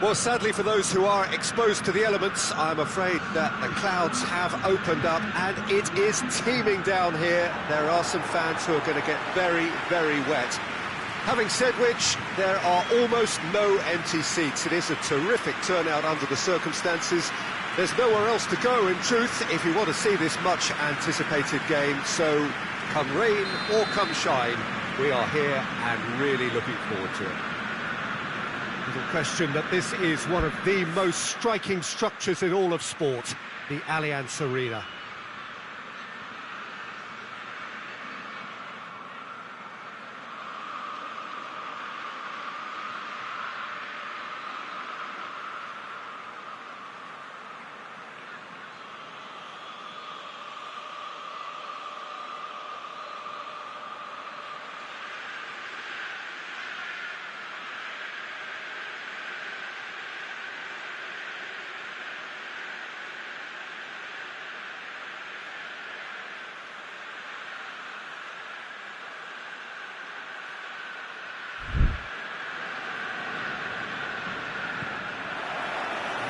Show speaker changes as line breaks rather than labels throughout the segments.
Well, sadly for those who are exposed to the elements, I'm afraid that the clouds have opened up and it is teeming down here. There are some fans who are going to get very, very wet. Having said which, there are almost no empty seats. It is a terrific turnout under the circumstances. There's nowhere else to go, in truth, if you want to see this much-anticipated game. So, come rain or come shine, we are here and really looking forward to it. Little question that this is one of the most striking structures in all of sport, the Allianz Arena.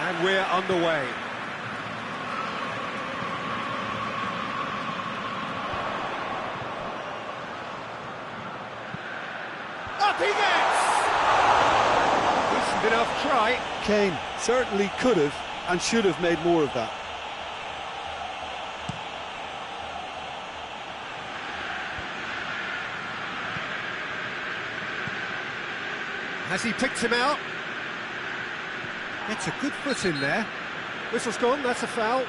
And we're underway. Up he gets! Decent enough try.
Kane certainly could have and should have made more of that.
Has he picked him out? It's a good foot in there. Whistle's gone, that's a foul.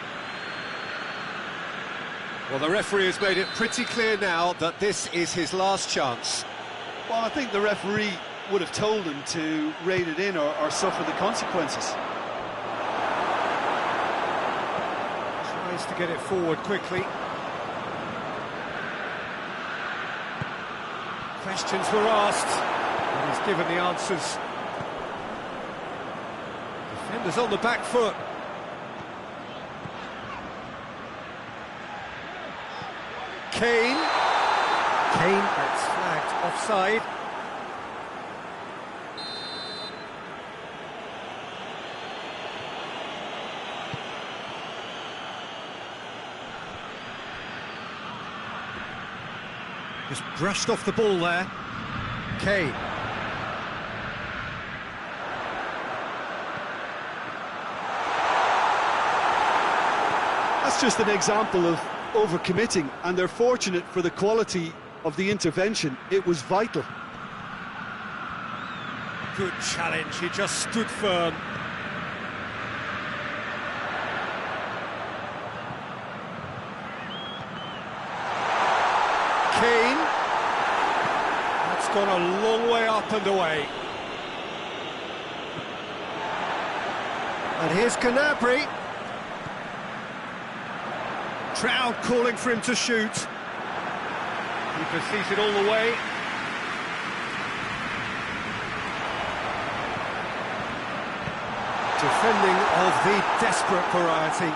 Well, the referee has made it pretty clear now that this is his last chance.
Well, I think the referee would have told him to rein it in or suffer the consequences.
Tries to get it forward quickly. Questions were asked, and he's given the answers. Defenders on the back foot. Kane. Kane gets flagged offside. Just brushed off the ball there. Kane.
That's just an example of overcommitting, and they're fortunate for the quality of the intervention. It was vital.
Good challenge, he just stood firm. Kane. That's gone a long way up and away. And here's Gnabry. Crowd calling for him to shoot. Keeper sees it all the way. Defending of the desperate variety.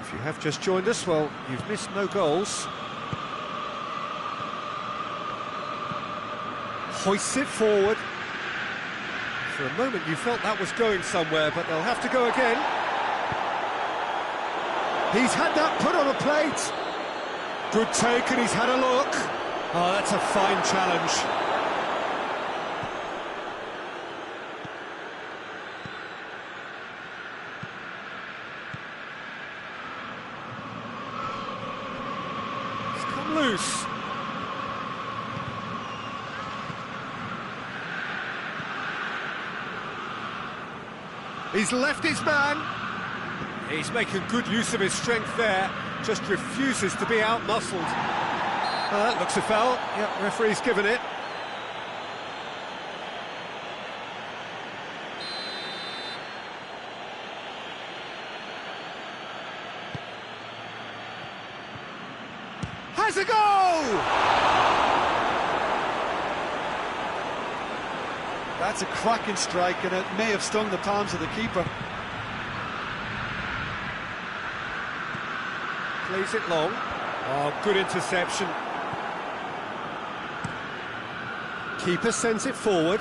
If you have just joined us, well, you've missed no goals. Hoists it forward. For a moment you felt that was going somewhere, but they'll have to go again. He's had that put on a plate. Good take, and he's had a look. Oh, that's a fine challenge. It's come loose. He's left his man. He's making good use of his strength there. Just refuses to be out-muscled. That looks a foul. Yep, referee's given it. Has a goal!
That's a cracking strike, and it may have stung the palms of the keeper.
Plays it long. Oh, good interception. Keeper sends it forward.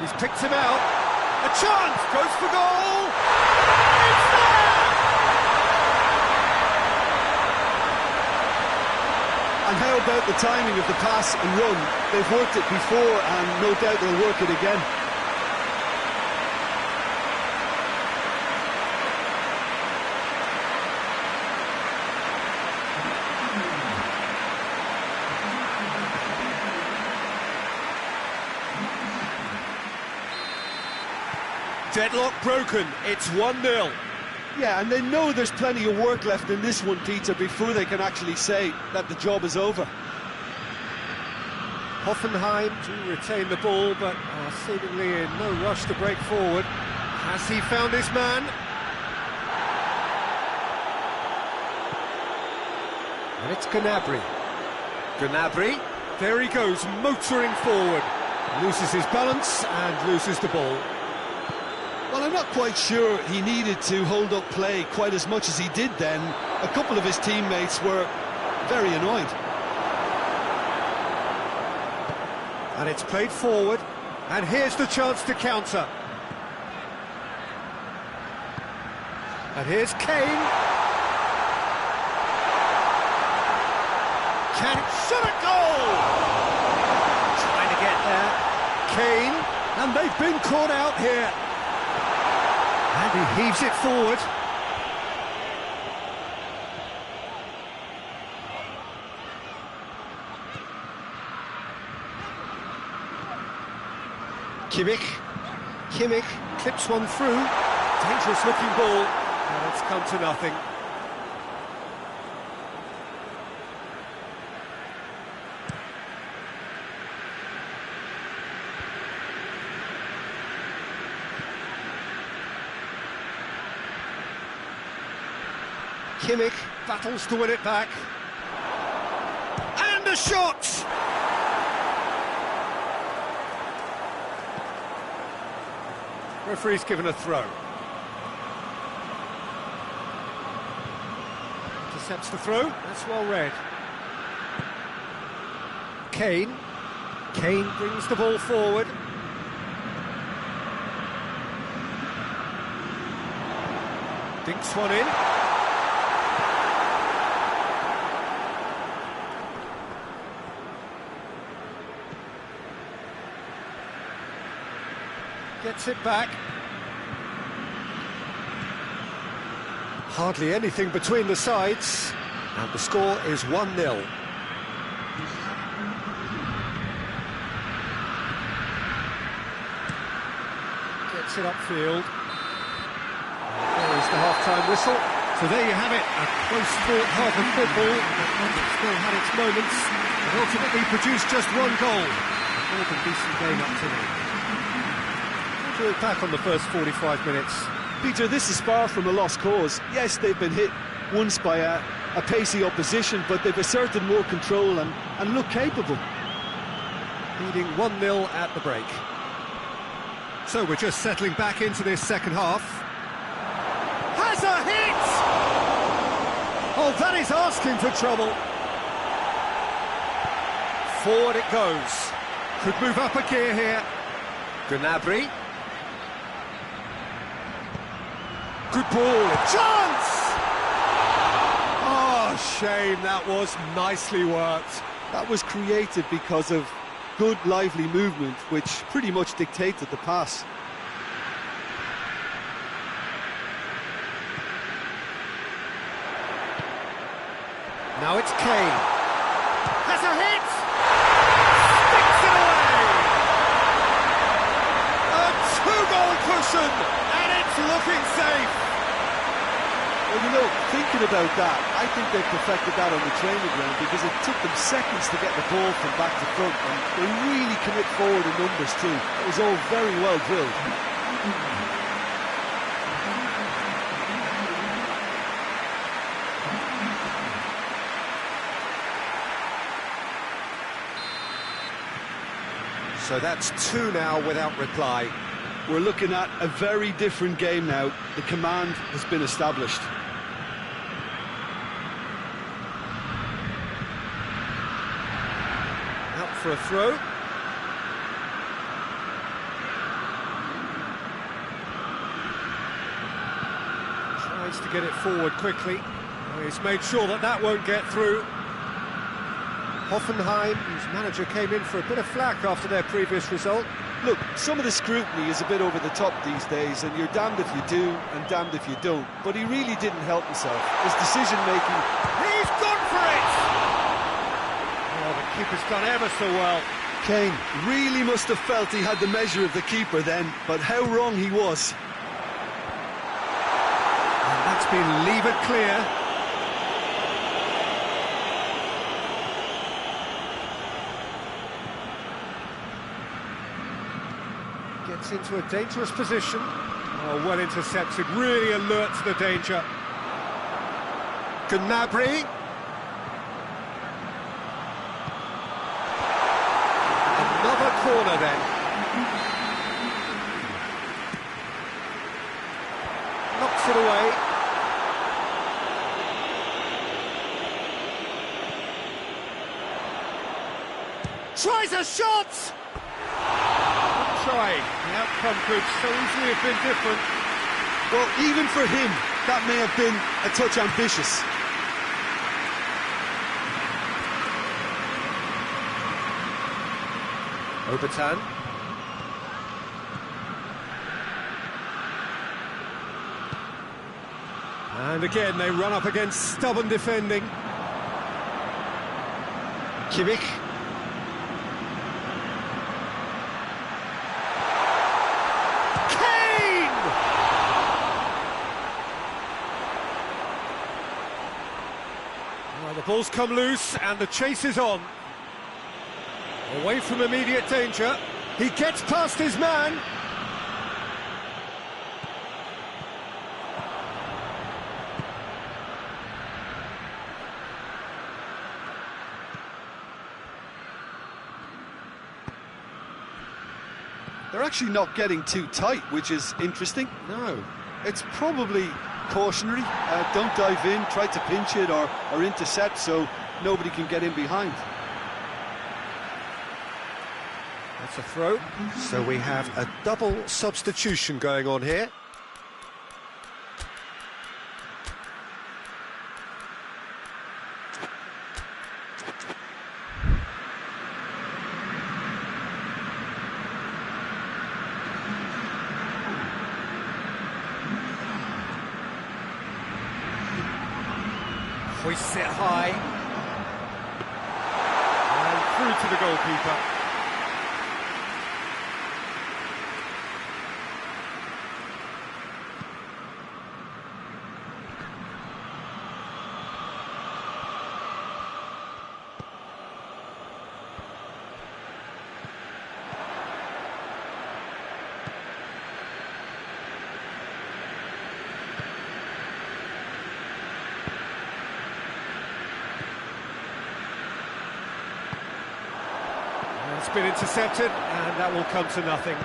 He's picked him out. A chance! Goes for goal! It's there!
And how about the timing of the pass and run? They've worked it before and no doubt they'll work it again.
Deadlock broken, it's 1-0.
Yeah, and they know there's plenty of work left in this one, Peter, before they can actually say that the job is over.
Hoffenheim do retain the ball, but are seemingly in no rush to break forward. Has he found his man? And it's Gnabry. Gnabry, there he goes, motoring forward. Loses his balance and loses the ball.
Well, I'm not quite sure he needed to hold up play quite as much as he did then. A couple of his teammates were very annoyed.
And it's played forward, and here's the chance to counter. And here's Kane. Can it shot a goal? Trying to get there. Kane, and they've been caught out here. And he heaves it forward. Kimmich clips one through. Dangerous looking ball, and it's come to nothing. Kimmich battles to win it back. And a shot! Referee's given a throw. Intercepts the throw, that's well read. Kane brings the ball forward. Dinks one in. Gets it back. Hardly anything between the sides, and the score is 1-0. Gets it upfield. There is the half-time whistle. So there you have it, a close-fought half of football that still had its moments, and ultimately produced just one goal. A more than decent game up to now. Look back on the first 45 minutes.
Peter, this is far from a lost cause. Yes, they've been hit once by a pacey opposition, but they've asserted more control and look capable.
Leading 1-0 at the break. So we're just settling back into this second half. Has a hit! Oh, that is asking for trouble. Forward it goes. Could move up a gear here. Gnabry. Good ball, chance! Oh, shame, that was nicely worked.
That was created because of good, lively movement, which pretty much dictated the pass.
Now it's Kane. Has a hit! Sticks it away! A two-goal cushion, and it's looking safe.
Well, you know, thinking about that, I think they perfected that on the training ground because it took them seconds to get the ball from back to front, and they really commit forward in numbers too. It was all very well drilled.
So that's two now without reply.
We're looking at a very different game now. The command has been established.
for a throw. Tries to get it forward quickly. He's made sure that that won't get through. Hoffenheim, whose manager came in for a bit of flack after their previous result.
Look, some of the scrutiny is a bit over the top these days, and you're damned if you do and damned if you don't. But he really didn't help himself. His decision-making...
He's gone for it! Oh, the keeper's done ever so well.
Kane really must have felt he had the measure of the keeper then, but how wrong he was.
And that's been levered clear. Gets into a dangerous position. Oh, well intercepted, really alert to the danger. Gnabry. Another corner then. Knocks it away. Tries a shot! Try. The outcome could so easily have been different.
Well, even for him, that may have been a touch ambitious.
Obertan. And again, they run up against stubborn defending. Kimmich. Well, the ball's come loose and the chase is on. Away from immediate danger. He gets past his man.
They're actually not getting too tight, which is interesting.
No.
It's probably cautionary. Don't dive in, try to pinch it or intercept so nobody can get in behind.
That's a throw. So we have a double substitution going on here. Hoists it high. And through to the goalkeeper. It's been intercepted, and that will come to nothing.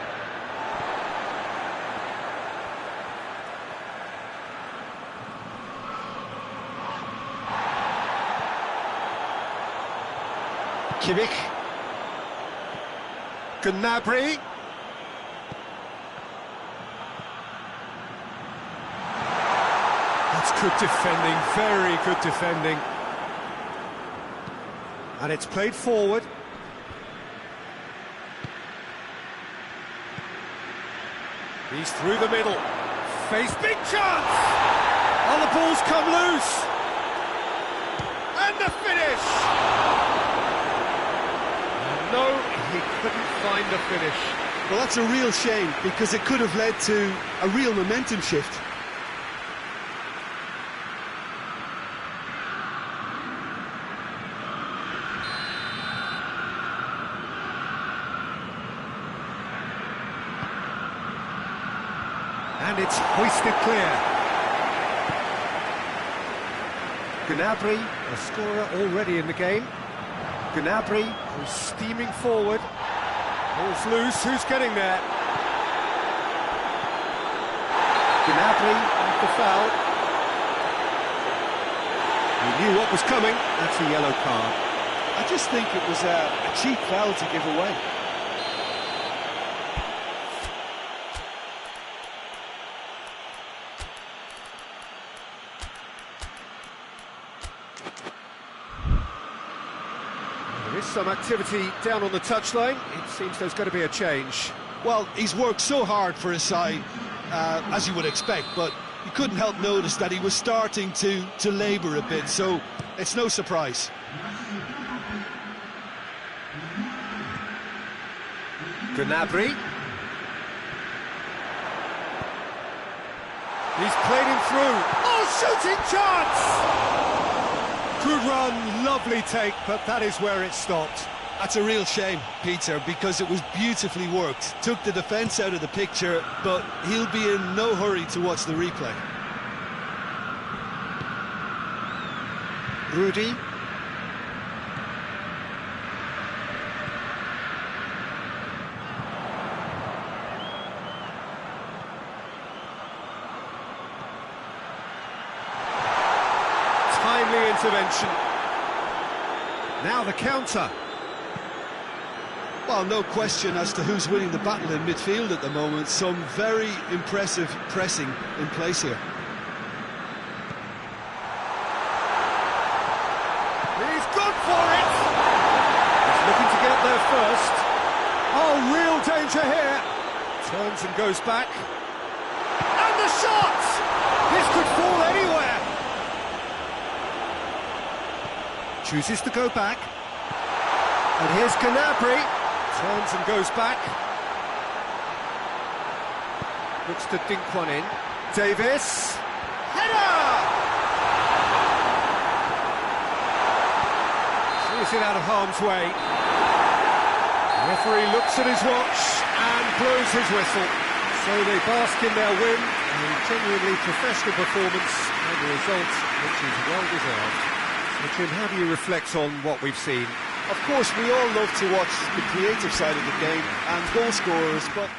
Kimmich. Gnabry. That's good defending, very good defending. And it's played forward. He's through the middle. Face big chance! Oh, the ball's come loose! And the finish! No, he couldn't find the finish.
Well, that's a real shame, because it could have led to a real momentum shift.
And it's hoisted clear. Gnabry, a scorer already in the game. Gnabry, who's steaming forward. Ball's loose, who's getting there? Gnabry with the foul. He knew what was coming, that's a yellow card.
I just think it was a cheap foul to give away.
There is some activity down on the touchline. It seems there's going to be a change.
Well, he's worked so hard for his side, as you would expect, but you couldn't help notice that he was starting to labour a bit, so it's no surprise.
Gnabry. He's played him through. Oh, shooting chance! Good run, lovely take, but that is where it stopped.
That's a real shame, Peter, because it was beautifully worked. Took the defence out of the picture, but he'll be in no hurry to watch the replay.
Rudy. Timely intervention. Now the counter.
Well, no question as to who's winning the battle in midfield at the moment. Some very impressive pressing in place here.
He's gone for it! He's looking to get there first. Oh, real danger here. Turns and goes back. And the shot! This could fall anywhere. Chooses to go back. And here's Gnabry. Turns and goes back. Looks to dink one in. Davis. Header! Sees it out of harm's way. The referee looks at his watch and blows his whistle. So they bask in their win. A genuinely professional performance and the result which is well deserved. So Jim, how do you reflect on what we've seen?
Of course, we all love to watch the creative side of the game and goal scorers, but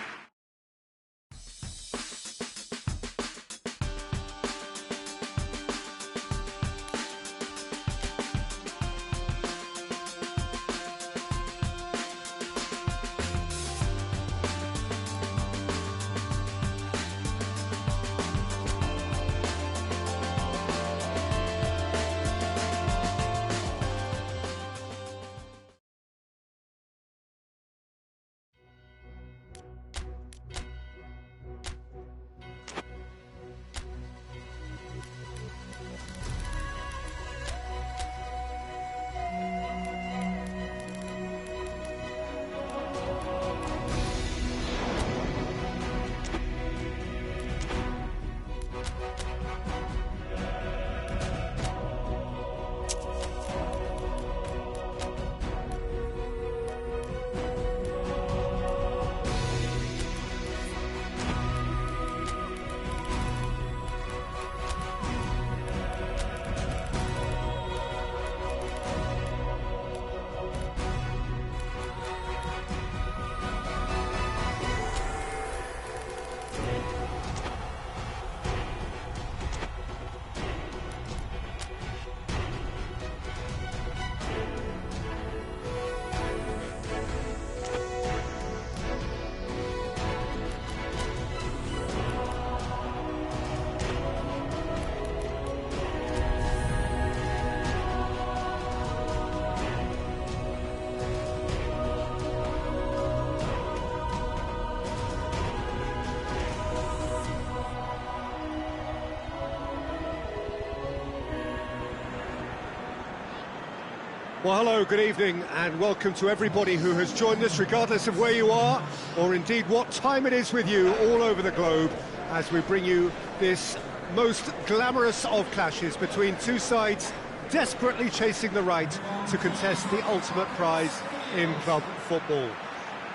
Well, hello, good evening, and welcome to everybody who has joined us, regardless of where you are, or indeed what time it is with you all over the globe, as we bring you this most glamorous of clashes between two sides desperately chasing the right to contest the ultimate prize in club football.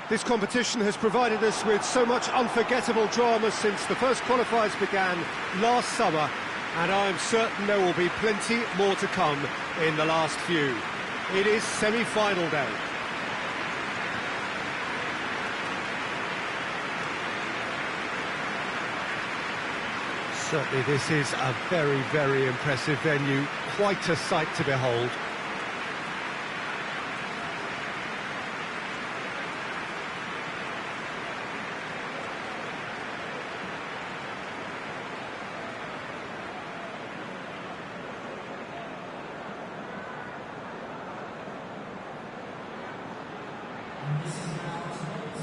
This competition has provided us with so much unforgettable drama since the first qualifiers began last summer, and I am certain there will be plenty more to come in the last few. It is semi-final day. Certainly this is a very, very impressive venue, quite a sight to behold.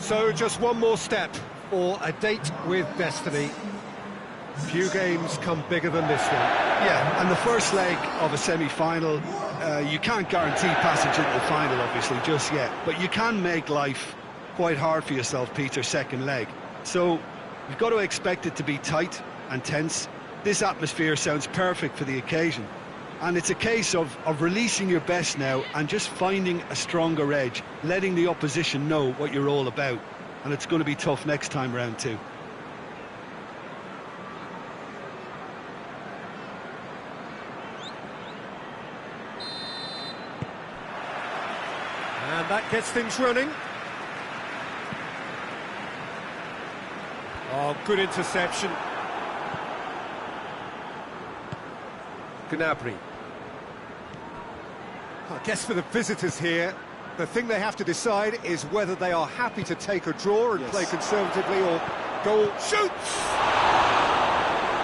So just one more step for a date with destiny. Few games come bigger than this one.
Yeah, and the first leg of a semi-final, you can't guarantee passage into the final, obviously, just yet. But you can make life quite hard for yourself, Peter, second leg. So you've got to expect it to be tight and tense. This atmosphere sounds perfect for the occasion. And it's a case of releasing your best now and just finding a stronger edge, letting the opposition know what you're all about. And it's going to be tough next time round too.
And that gets things running. Oh, good interception. Gnabry. I guess for the visitors here, the thing they have to decide is whether they are happy to take a draw and play conservatively or goal shoots!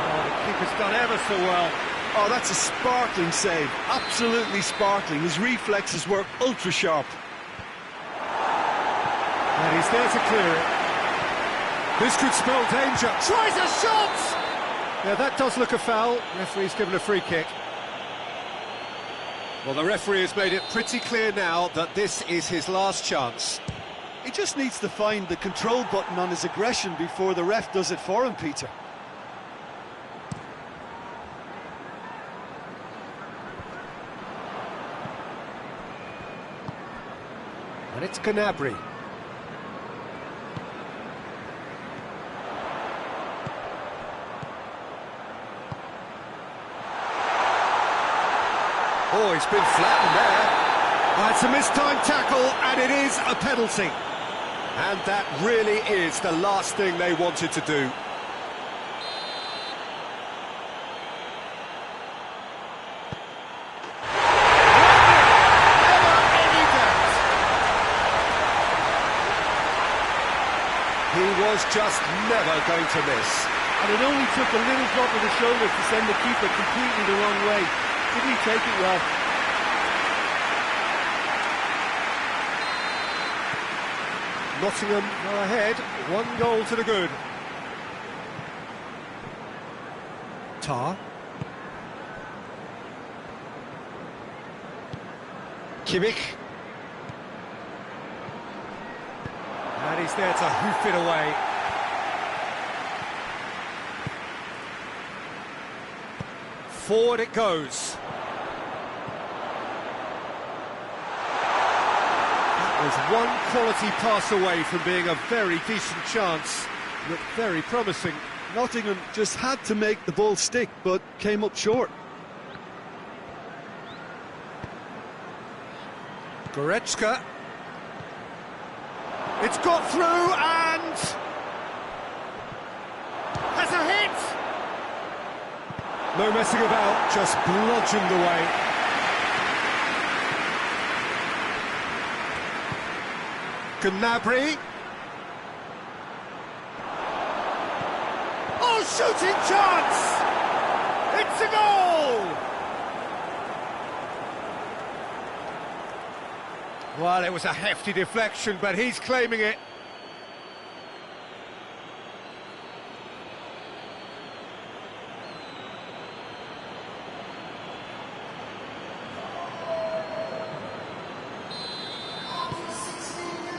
Oh, the keeper's done ever so well.
Oh, that's a sparkling save. Absolutely sparkling. His reflexes were ultra sharp.
And he's there to clear it. This could spell danger. Tries a shot! Yeah, that does look a foul. Referee's given a free kick. Well, the referee has made it pretty clear now that this is his last chance.
He just needs to find the control button on his aggression before the ref does it for him, Peter.
And it's Gnabry. Oh, he's been flattened there. It's a mistimed tackle, and it is a penalty. And that really is the last thing they wanted to do. Never any doubt. He was just never going to miss.
And it only took a little drop of the shoulders to send the keeper completely the wrong way. Didn't he take it well?
Nottingham are ahead, 1 goal to the good. Tar. Kimmich. And he's there to hoof it away. Forward it goes. That was one quality pass away from being a very decent chance. Looked very promising.
Nottingham just had to make the ball stick, but came up short.
Goretzka. It's got through and has a hit! No messing about, just bludgeoned away. Gnabry. Oh, shooting chance! It's a goal! Well, it was a hefty deflection, but he's claiming it.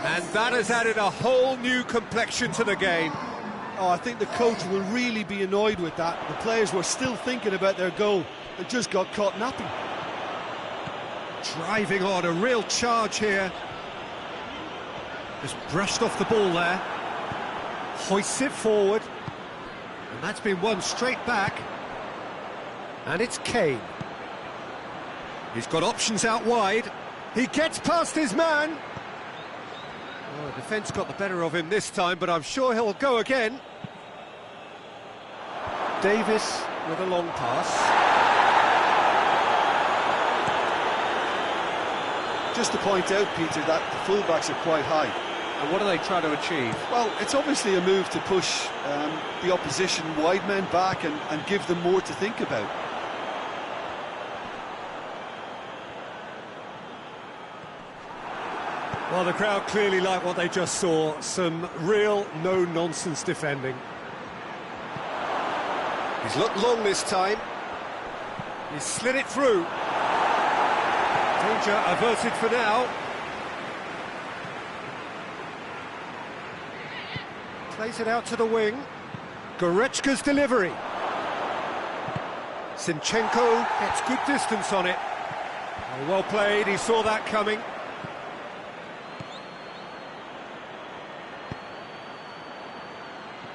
And that has added a whole new complexion to the game.
Oh, I think the coach will really be annoyed with that. The players were still thinking about their goal. They just got caught napping.
Driving on, a real charge here. Just brushed off the ball there. Hoists it forward. And that's been won straight back. And it's Kane. He's got options out wide. He gets past his man. Oh, the defence got the better of him this time, but I'm sure he'll go again. Davis with a long pass.
Just to point out, Peter, that the fullbacks are quite high.
And what are they trying to achieve?
Well, it's obviously a move to push the opposition wide men back and give them more to think about.
Well, the crowd clearly like what they just saw. Some real no-nonsense defending. He's looked long this time. He's slid it through. Danger averted for now. Plays it out to the wing. Goretzka's delivery. Zinchenko gets good distance on it. Oh, well played, he saw that coming.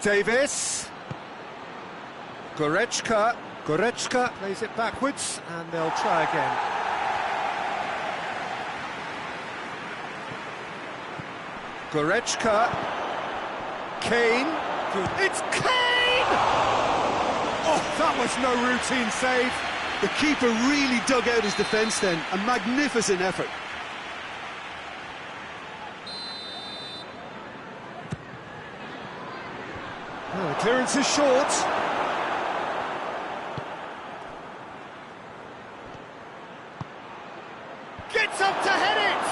Davis. Goretzka plays it backwards, and they'll try again. Goretzka. Kane. It's Kane! Oh, that was no routine save.
The keeper really dug out his defence then. A magnificent effort.
Oh, the clearance is short. Gets up to head it!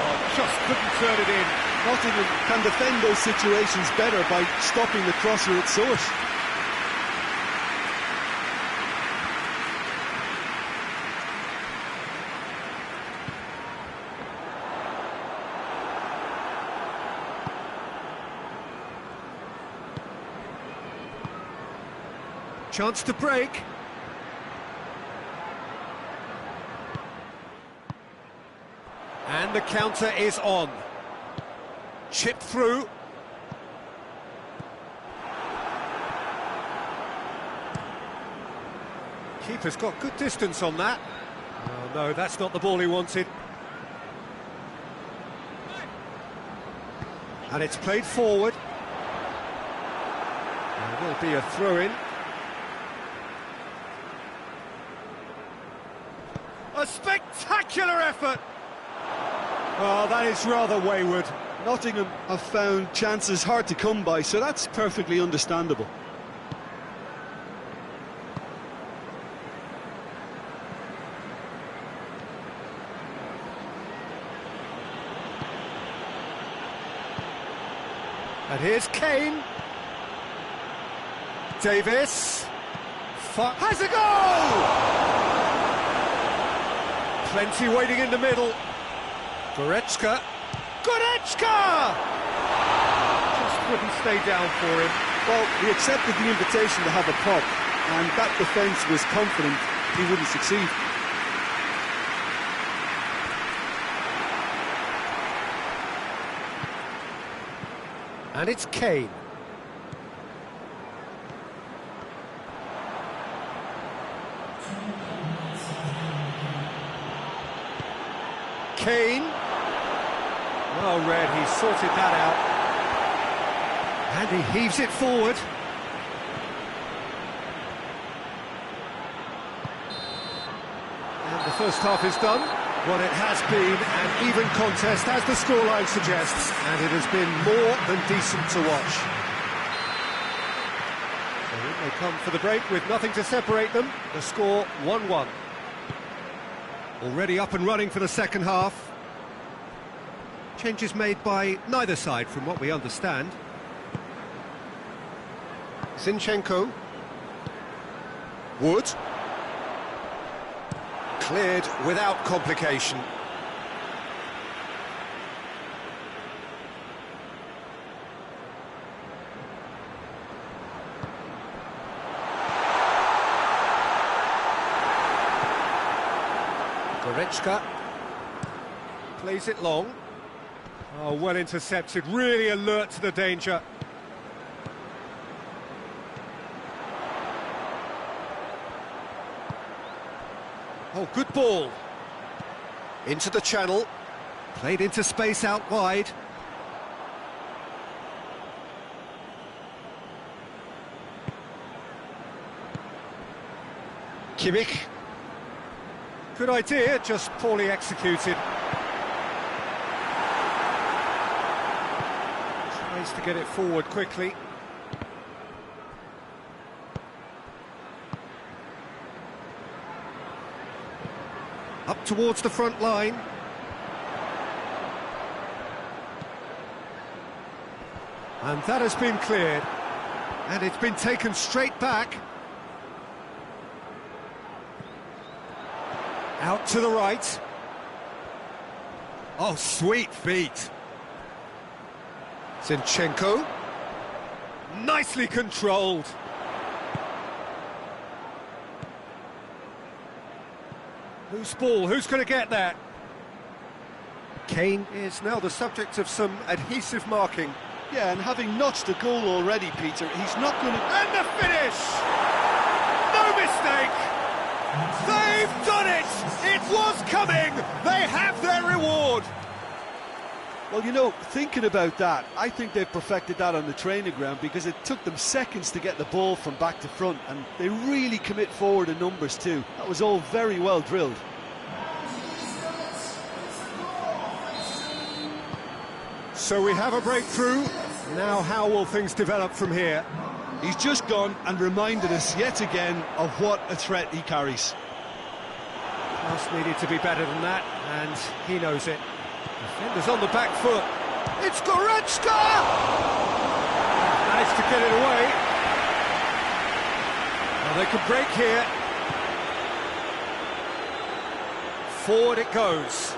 Oh, just couldn't turn it in.
Nottingham can defend those situations better by stopping the crosser at source.
Chance to break. And the counter is on. Chip through. Keeper's got good distance on that. Oh no, that's not the ball he wanted. And it's played forward. There will be a throw-in. A spectacular effort! Oh, that is rather wayward.
Nottingham have found chances hard to come by, so that's perfectly understandable.
And here's Kane. Davis. Has a goal! Plenty waiting in the middle. Goretzka. Just couldn't stay down for him.
Well, he accepted the invitation to have a pop, and that defence was confident he wouldn't succeed.
And it's Kane. Kane. Well read, he sorted that out. And he heaves it forward. And the first half is done. Well, it has been an even contest, as the scoreline suggests, and it has been more than decent to watch. So in they come for the break with nothing to separate them. The score 1-1. Already up and running for the second half. Changes made by neither side, from what we understand. Zinchenko. Wood. Cleared without complication. Goretzka plays it long. Oh, well intercepted, really alert to the danger. Oh, good ball. Into the channel. Played into space out wide. Kimmich. Good idea, just poorly executed. Tries to get it forward quickly. Up towards the front line. And that has been cleared. And it's been taken straight back. Out to the right. Oh, sweet feet. Zinchenko. Nicely controlled. Loose ball, who's going to get that? Kane is now the subject of some adhesive marking.
Yeah, and having notched a goal already, Peter, he's not going to...
And the finish! No mistake! They've done it! It was coming! They have their reward!
Well, you know, thinking about that, I think they've perfected that on the training ground because it took them seconds to get the ball from back to front, and they really commit forward in numbers too. That was all very well drilled.
So we have a breakthrough. Now how will things develop from here?
He's just gone and reminded us yet again of what a threat he carries.
Pass needed to be better than that, and he knows it. Defender's on the back foot. It's Goretzka! Managed to get it away. Now they can break here. Forward it goes.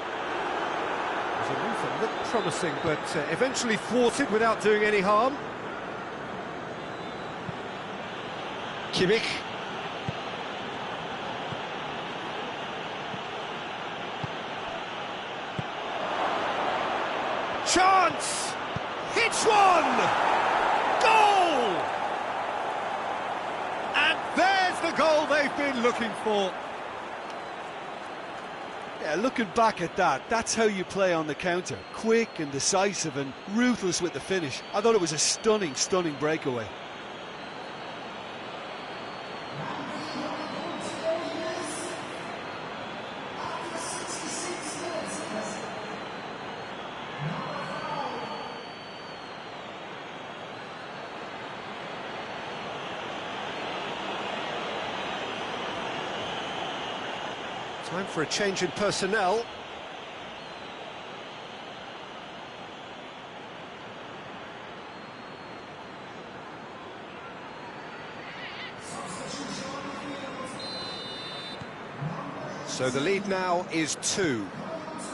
The move looked promising, but eventually thwarted without doing any harm. Kimmich. Chance! Hits one! Goal! And there's the goal they've been looking for.
Yeah, looking back at that, that's how you play on the counter. Quick and decisive and ruthless with the finish. I thought it was a stunning, stunning breakaway.
Time for a change in personnel. So the lead now is 2.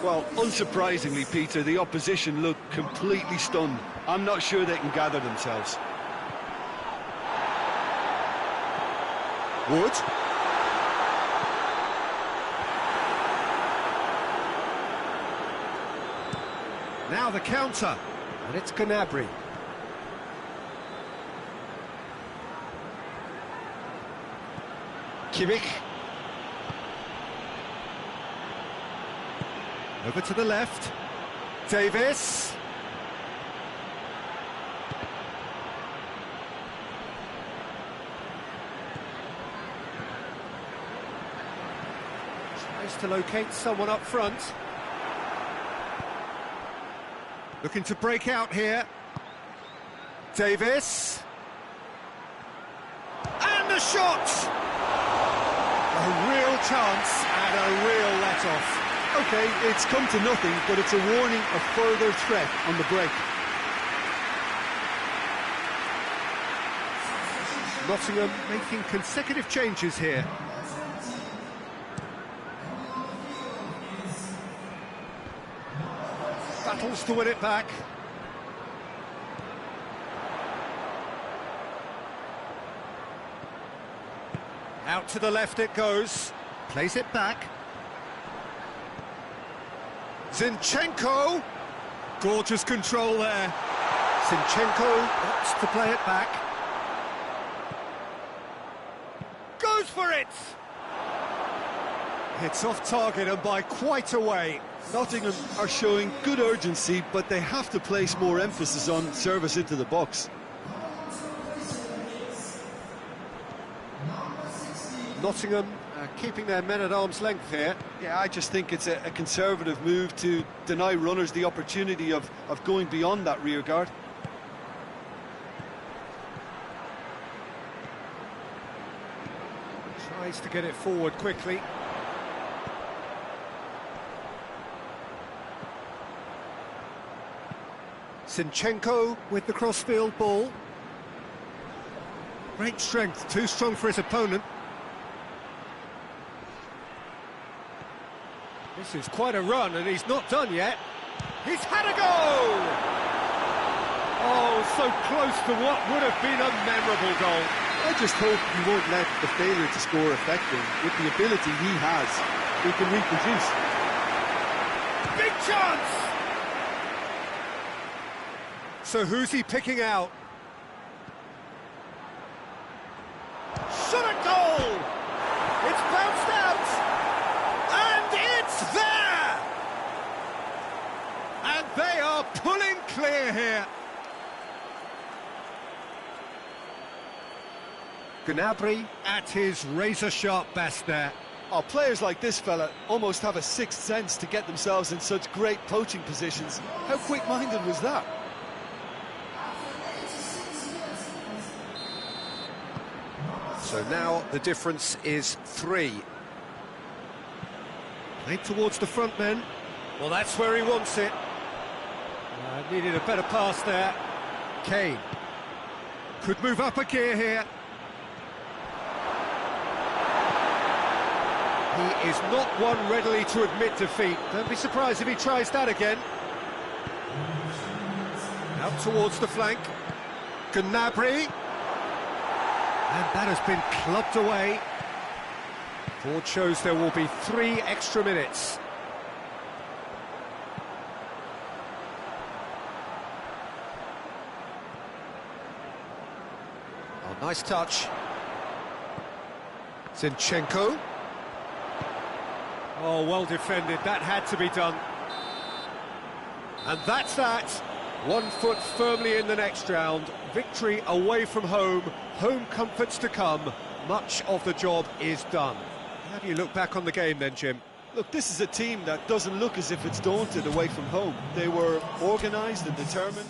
Well, unsurprisingly, Peter, the opposition look completely stunned. I'm not sure they can gather themselves.
Wood. Now the counter, and it's Gnabry. Kimmich. Over to the left. Davis. Tries to locate someone up front. Looking to break out here. Davis. And the shot! A real chance and a real let-off.
OK, it's come to nothing, but it's a warning of further threat on the break.
Nottingham making consecutive changes here. Battles to win it back. Out to the left it goes. Plays it back. Zinchenko. Gorgeous control there. Zinchenko opts to play it back. Goes for it! It's off target and by quite a way.
Nottingham are showing good urgency, but they have to place more emphasis on service into the box.
Nottingham keeping their men at arm's length here.
Yeah, I just think it's a conservative move to deny runners the opportunity of going beyond that rear guard.
Tries to get it forward quickly. Zinchenko with the crossfield ball. Great strength, too strong for his opponent. This is quite a run, and he's not done yet. He's had a go! Oh, so close to what would have been a memorable goal.
I just hope he won't let the failure to score affect him. With the ability he has, he can reproduce.
Big chance! So who's he picking out? Shot a goal! It's bounced out! And it's there! And they are pulling clear here. Gnabry at his razor-sharp best there.
Oh, players like this fella almost have a sixth sense to get themselves in such great poaching positions. How quick-minded was that?
So now the difference is 3. Played towards the front men. Well, that's where he wants it. Needed a better pass there. Kane could move up a gear here. He is not one readily to admit defeat. Don't be surprised if he tries that again. Out towards the flank. Gnabry. And that has been clubbed away. Board shows there will be 3 extra minutes. Oh, nice touch. Zinchenko. Oh, well defended. That had to be done. And that's that. 1 foot firmly in the next round. Victory away from home. Home comforts to come. Much of the job is done. How do you look back on the game then, Jim?
Look, this is a team that doesn't look as if it's daunted away from home. They were organised and determined.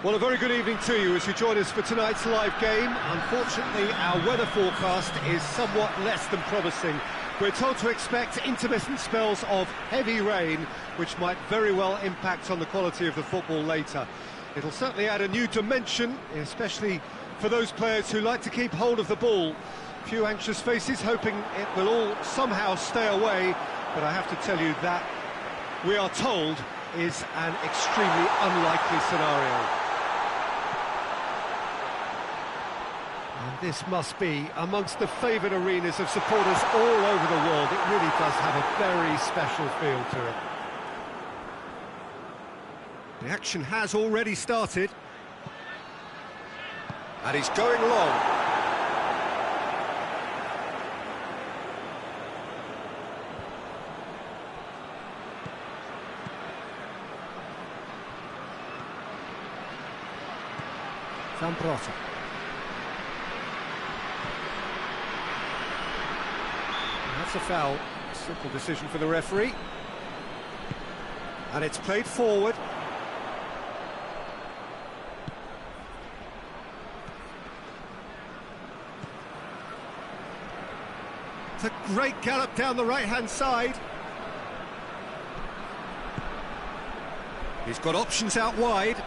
Well, a very good evening to you as you join us for tonight's live game. Unfortunately, our weather forecast is somewhat less than promising. We're told to expect intermittent spells of heavy rain, which might very well impact on the quality of the football later. It'll certainly add a new dimension, especially for those players who like to keep hold of the ball. Few anxious faces hoping it will all somehow stay away, but I have to tell you that we are told is an extremely unlikely scenario. And this must be amongst the favoured arenas of supporters all over the world. It really does have a very special feel to it. The action has already started. And he's going long. Zambrota. That's a foul. Simple decision for the referee. And it's played forward. It's a great gallop down the right-hand side. He's got options out wide.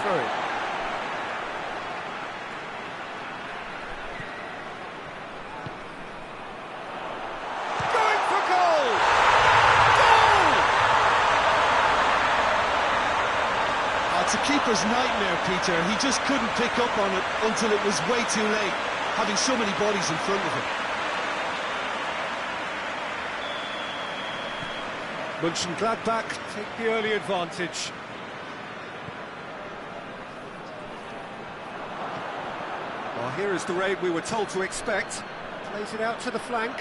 Through. Going for goal! Goal!
Oh, it's a keeper's nightmare, Peter. He just couldn't pick up on it until it was way too late, having so many bodies in front of him.
Mönchengladbach take the early advantage. Well, here is the raid we were told to expect. Plays it out to the flank.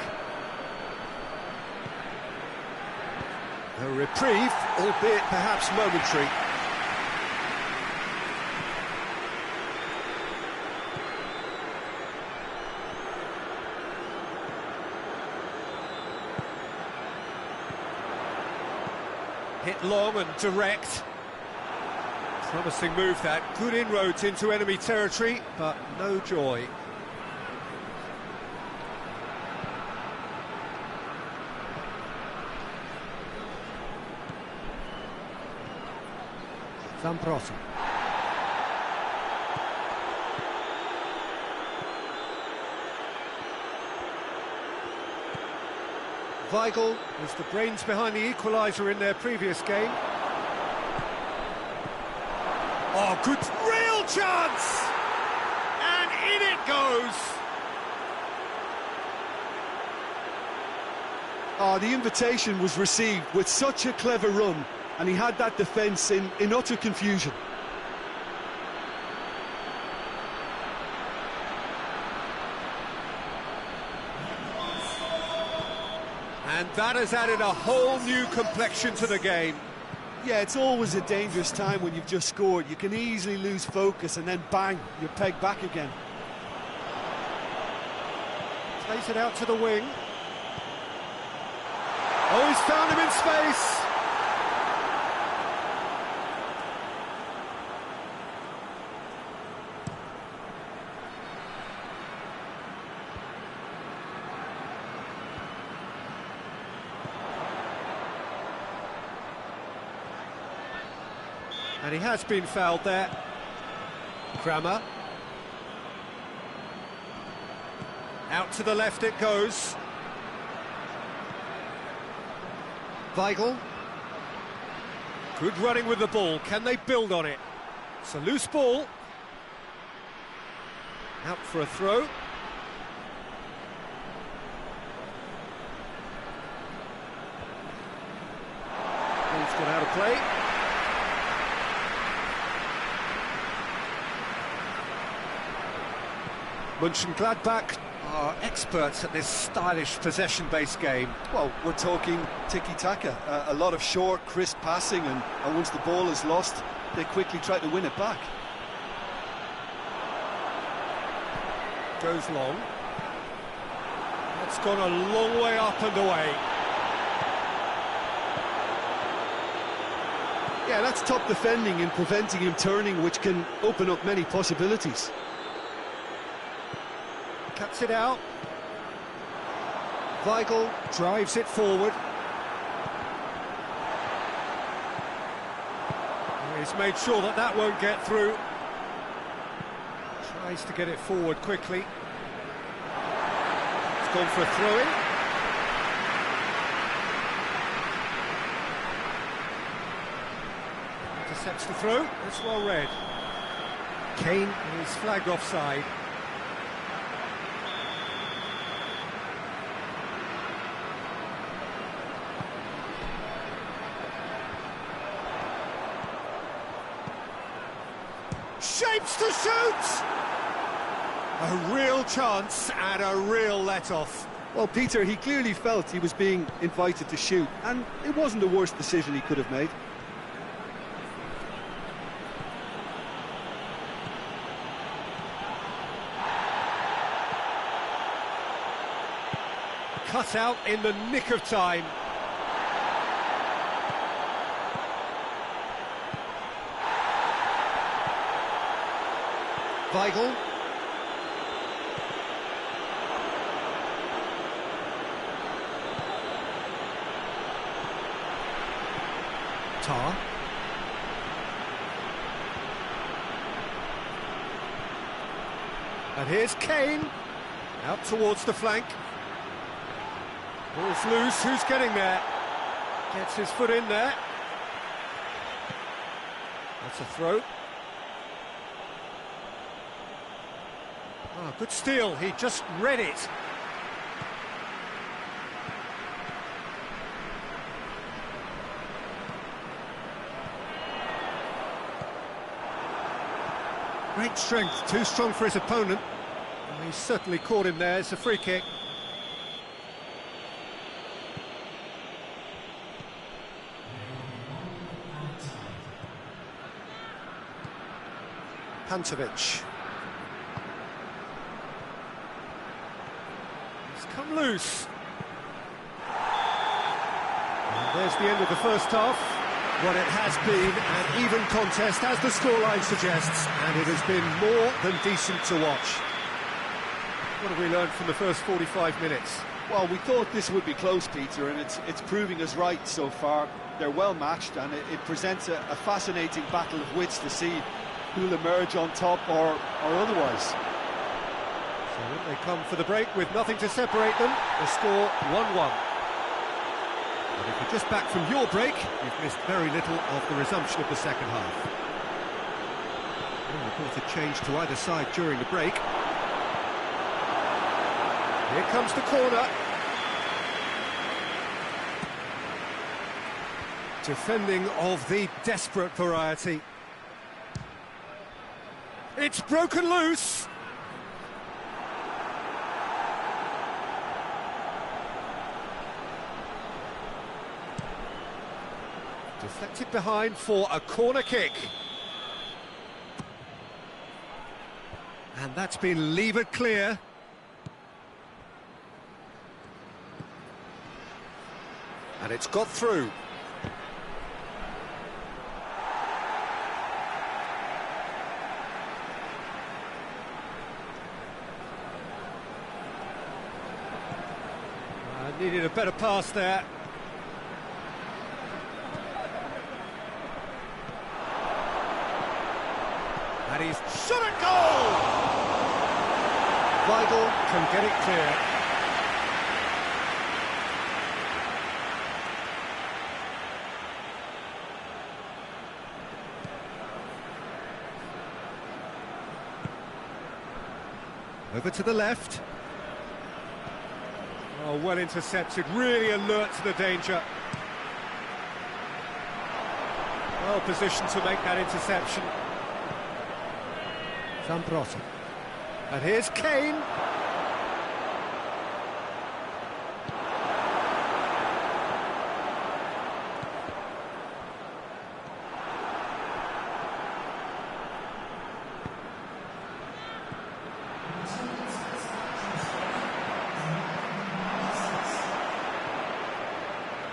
A reprieve, albeit perhaps momentary. Hit long and direct. Promising move that. Good inroads into enemy territory, but no joy. Zambrota. Weigl was the brains behind the equaliser in their previous game. Oh, good, real chance! And in it goes!
Oh, the invitation was received with such a clever run, and he had that defence in utter confusion.
And that has added a whole new complexion to the game.
Yeah, it's always a dangerous time when you've just scored. You can easily lose focus and then bang, you're pegged back again.
Plays it out to the wing. Oh, he's found him in space! And he has been fouled there. Kramer. Out to the left it goes. Weigl. Good running with the ball. Can they build on it? It's a loose ball. Out for a throw. Ball's gone out of play. Mönchengladbach are experts at this stylish possession-based game.
Well, we're talking tiki-taka, a lot of short, crisp passing, and once the ball is lost, they quickly try to win it back.
Goes long. That's gone a long way up and away.
Yeah, that's top defending and preventing him turning, which can open up many possibilities.
Cuts it out. Weigl drives it forward. He's made sure that that won't get through. Tries to get it forward quickly. It's gone for a throw-in. Intercepts the throw. It's well read. Kane is flagged offside. Shapes to shoot! A real chance and a real let-off.
Well, Peter, he clearly felt he was being invited to shoot, and it wasn't the worst decision he could have made.
Cut out in the nick of time. Weigl. Tar. And here's Kane. Out towards the flank. Ball's loose, who's getting there? Gets his foot in there. That's a throw. Oh, good steal, he just read it. Great strength, too strong for his opponent. Well, he's certainly caught him there, it's a free kick. Pantovic. He's come loose. And there's the end of the first half. What it has been an even contest, as the scoreline suggests, and it has been more than decent to watch. What have we learned from the first 45 minutes?
Well, we thought this would be close, Peter, and it's proving us right so far. They're well matched, and it presents a fascinating battle of wits to see who'll emerge on top or otherwise.
So they come for the break with nothing to separate them. The score 1-1. And if you're just back from your break, you've missed very little of the resumption of the second half. No reported change to either side during the break. Here comes the corner. Defending of the desperate variety. It's broken loose. Deflected behind for a corner kick. And that's been levered clear. And it's got through. Needed a better pass there. And he's shot at goal! Weigl can get it clear. Over to the left. Oh, well intercepted, really alert to the danger. Well positioned to make that interception. Zambrotta. And here's Kane.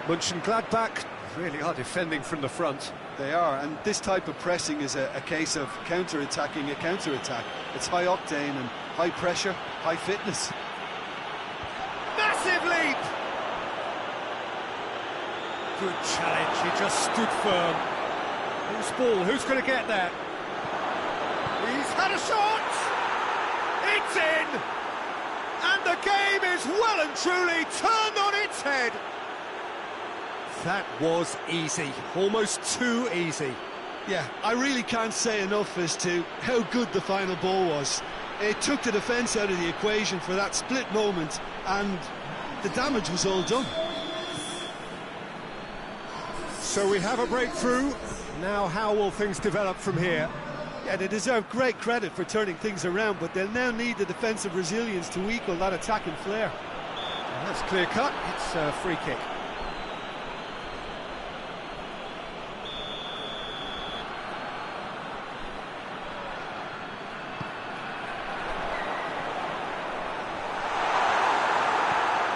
Mönchengladbach really are defending from the front.
They are, and this type of pressing is a case of counter-attacking a counter-attack. It's high octane and high pressure, high fitness.
Massive leap! Good challenge, he just stood firm. Who's ball, who's going to get there? He's had a shot! It's in! And the game is well and truly turned on its head. That was easy, almost too easy.
Yeah, I really can't say enough as to how good the final ball was. It took the defence out of the equation for that split moment, and the damage was all done.
So we have a breakthrough. Now how will things develop from here?
Yeah, they deserve great credit for turning things around, but they'll now need the defensive resilience to equal that attacking flair.
And that's clear cut. It's a free kick.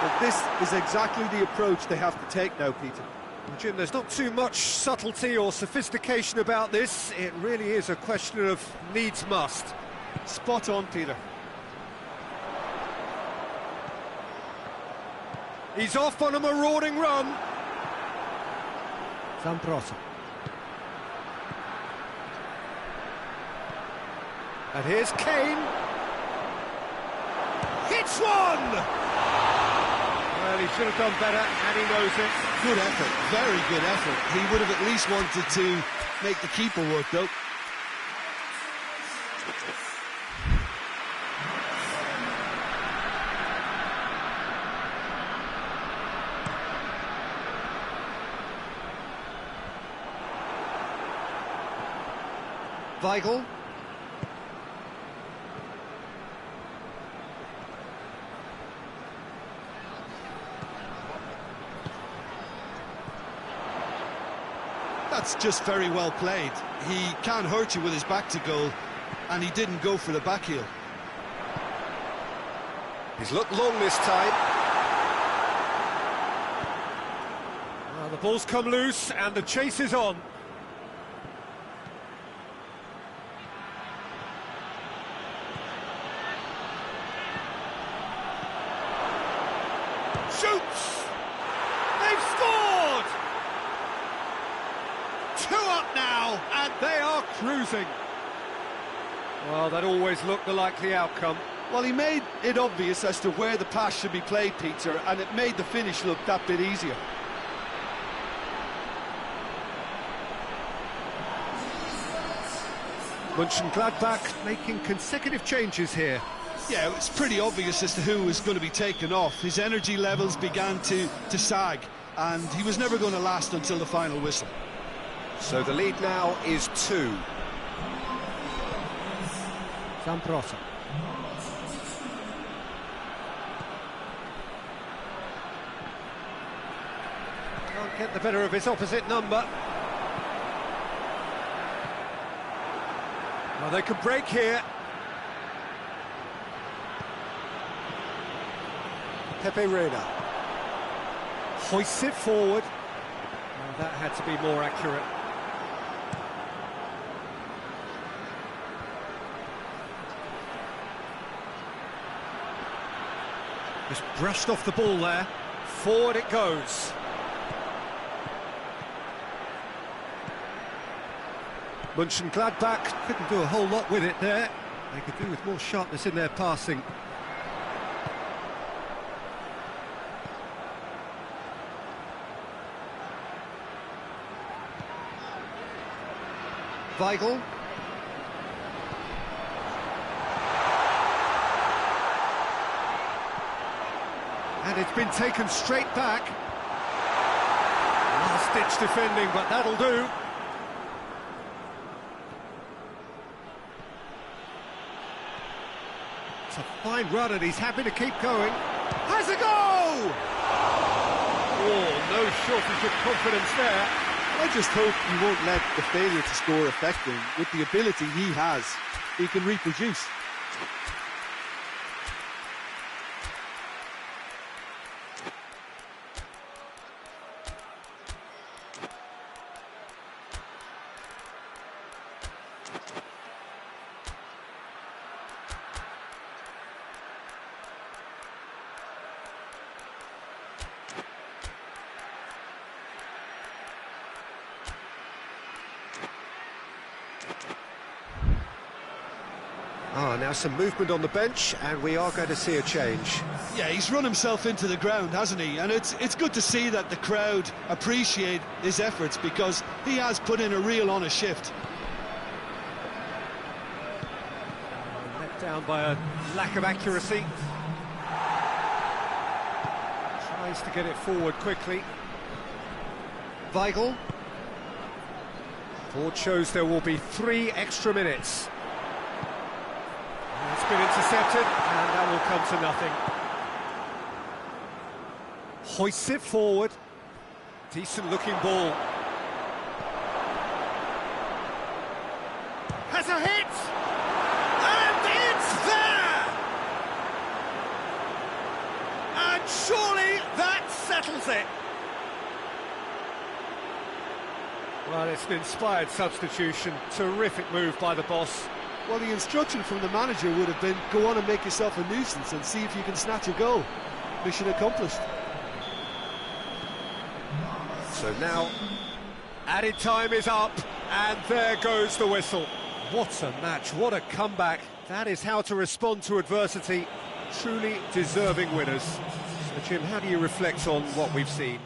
But this is exactly the approach they have to take now, Peter.
Well, Jim, there's not too much subtlety or sophistication about this. It really is a question of needs must.
Spot on, Peter.
He's off on a marauding run.
Zambrotta.
And here's Kane. Hits one! Well, he should have done better, and he knows it.
Good effort, very good effort. He would have at least wanted to make the keeper work, though.
Weigl.
That's just very well played. He can't hurt you with his back to goal, and he didn't go for the back heel.
He's looked long this time. Well, the ball's come loose, and the chase is on. Shoots! They've scored! 2 up now, and they are cruising. Well, that always looked the likely outcome.
Well, he made it obvious as to where the pass should be played, Peter, and it made the finish look that bit easier.
Mönchengladbach making consecutive changes here.
Yeah, it's pretty obvious as to who was going to be taken off. His energy levels began to sag, and he was never going to last until the final whistle.
So the lead now is 2.
Zambrotta.
Can't get the better of his opposite number. Well, they could break here. Pepe Reina hoists it forward. Well, that had to be more accurate. Just brushed off the ball there. Forward it goes. Mönchengladbach couldn't do a whole lot with it there. They could do with more sharpness in their passing. Weigl. And it's been taken straight back. Last-ditch defending, but that'll do. It's a fine run, and he's happy to keep going. Has a go! Oh, no shortage of confidence there.
I just hope he won't let the failure to score affect him. With the ability he has, he can reproduce.
Oh, Now some movement on the bench, and we are going to see a change.
Yeah, he's run himself into the ground, hasn't he? And it's good to see that the crowd appreciate his efforts, because he has put in a real honest shift.
Let down by a lack of accuracy. Tries to get it forward quickly. Weigl. Board shows there will be 3 extra minutes. It's been intercepted, and that will come to nothing. Hoists it forward. Decent looking ball. Has a hit! And it's there! And surely that settles it. Well, it's an inspired substitution. Terrific move by the boss.
Well, the instruction from the manager would have been, go on and make yourself a nuisance and see if you can snatch a goal. Mission accomplished.
So now, added time is up, and there goes the whistle. What a match, what a comeback. That is how to respond to adversity. Truly deserving winners. So, Jim, how do you reflect on what we've seen?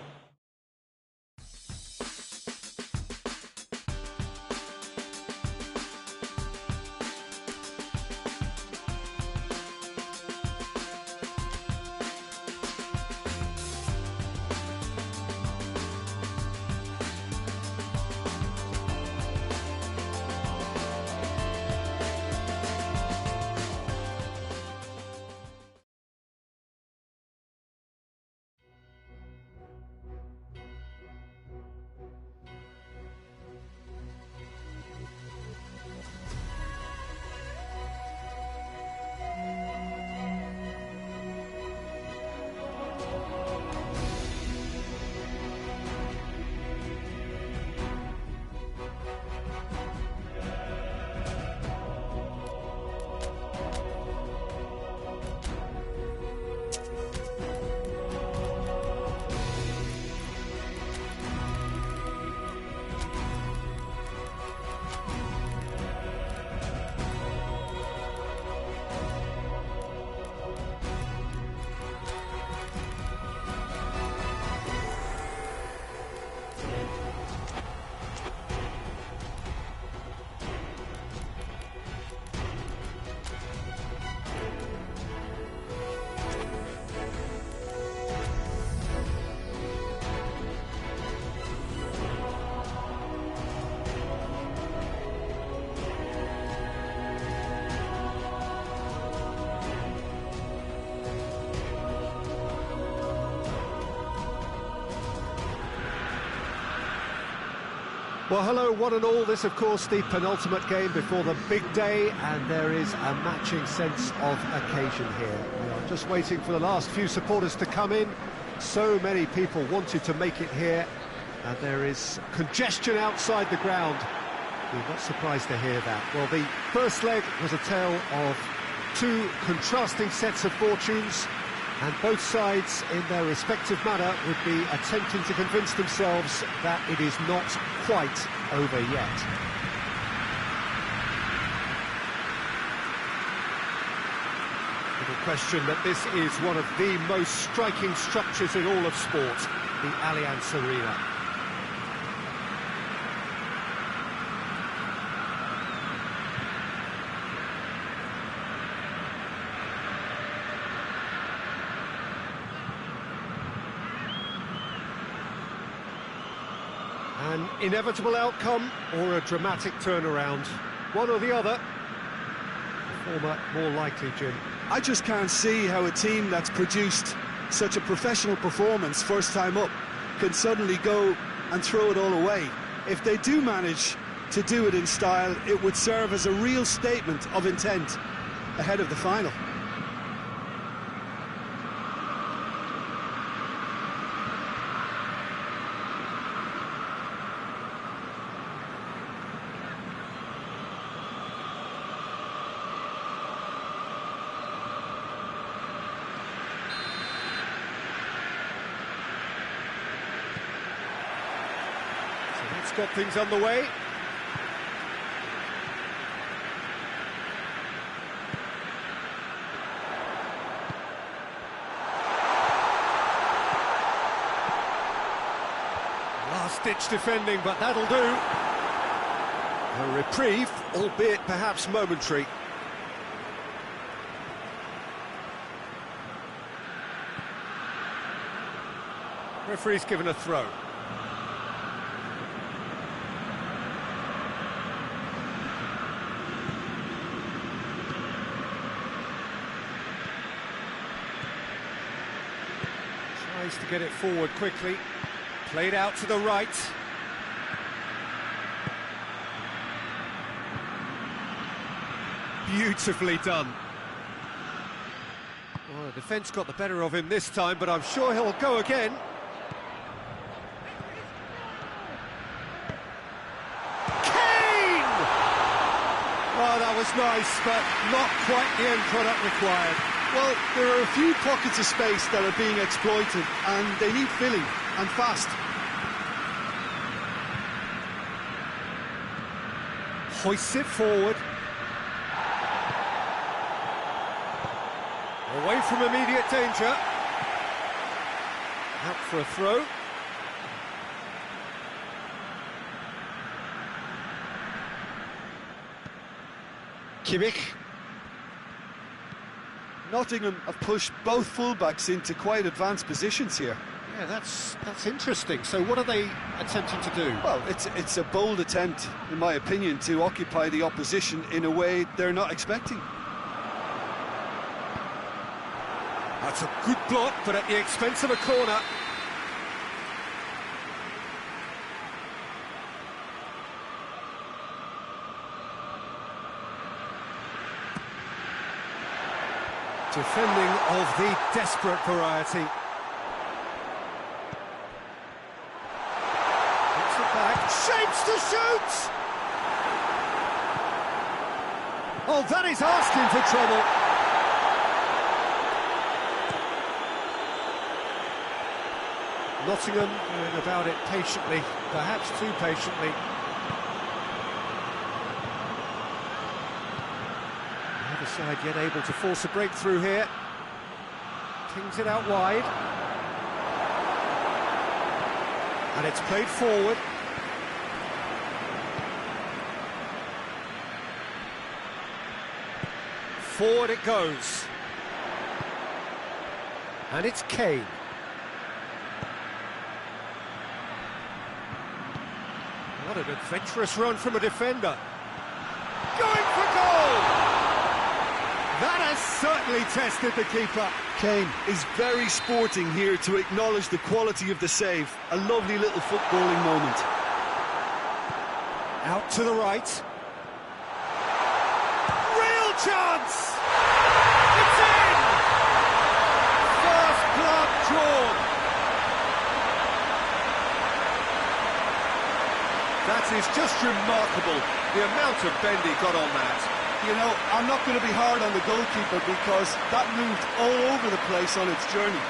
Well, hello, one and all. This, of course, the penultimate game before the big day, and there is a matching sense of occasion here. We are just waiting for the last few supporters to come in. So many people wanted to make it here, and there is congestion outside the ground. You're not surprised to hear that. Well, the first leg was a tale of 2 contrasting sets of fortunes, and both sides, in their respective manner, would be attempting to convince themselves that it is not quite over yet. Little question that this is one of the most striking structures in all of sport, the Allianz Arena. An inevitable outcome or a dramatic turnaround? One or the other? The former more likely, Jim.
I just can't see how a team that's produced such a professional performance first time up can suddenly go and throw it all away. If they do manage to do it in style, it would serve as a real statement of intent ahead of the final.
It's got things underway. last-ditch defending, but that'll do. A reprieve, albeit perhaps momentary. Referee's given a throw. Tries to get it forward quickly. Played out to the right. Beautifully done. Well, the defence got the better of him this time, but I'm sure he'll go again. Kane! Oh, that was nice, but not quite the end product required.
Well, there are a few pockets of space that are being exploited, and they need filling, and fast.
Hoists it forward. Away from immediate danger. Out for a throw. Kimmich.
Nottingham have pushed both fullbacks into quite advanced positions here.
Yeah, that's interesting. So what are they attempting to do?
Well, it's a bold attempt, in my opinion, to occupy the opposition in a way they're not expecting.
That's a good block, but at the expense of a corner. Defending of the desperate variety. Puts it back, shapes to shoot! Oh, that is asking for trouble. Nottingham going about it patiently, perhaps too patiently. Neither side yet able to force a breakthrough here. Kings it out wide. And it's played forward. Forward it goes. And it's Kane. What an adventurous run from a defender. Going for goal! That has certainly tested the keeper.
Kane is very sporting here to acknowledge the quality of the save. A lovely little footballing moment.
Out to the right. Real chance! It's in! First blood drawn. That is just remarkable, the amount of bend he got on that.
You know, I'm not going to be hard on the goalkeeper because that moved all over the place on its journey.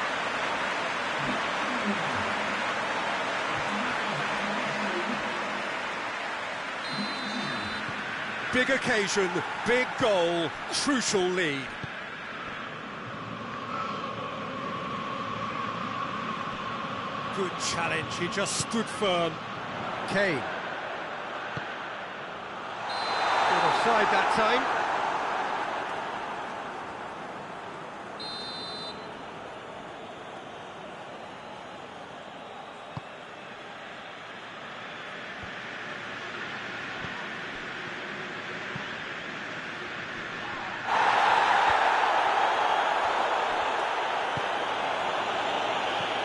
Big occasion, big goal, crucial lead. Good challenge, he just stood firm. Kane. Offside that time.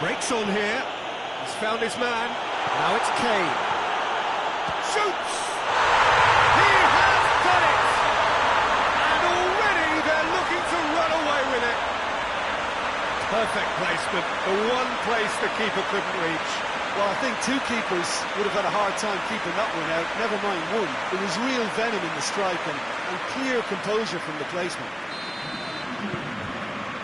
Breaks on here. He's found his man. Now it's Kane. Shoots! Perfect placement, the one place the keeper couldn't reach.
Well, I think two keepers would have had a hard time keeping that one out, never mind one. There was real venom in the strike and clear composure from the placement.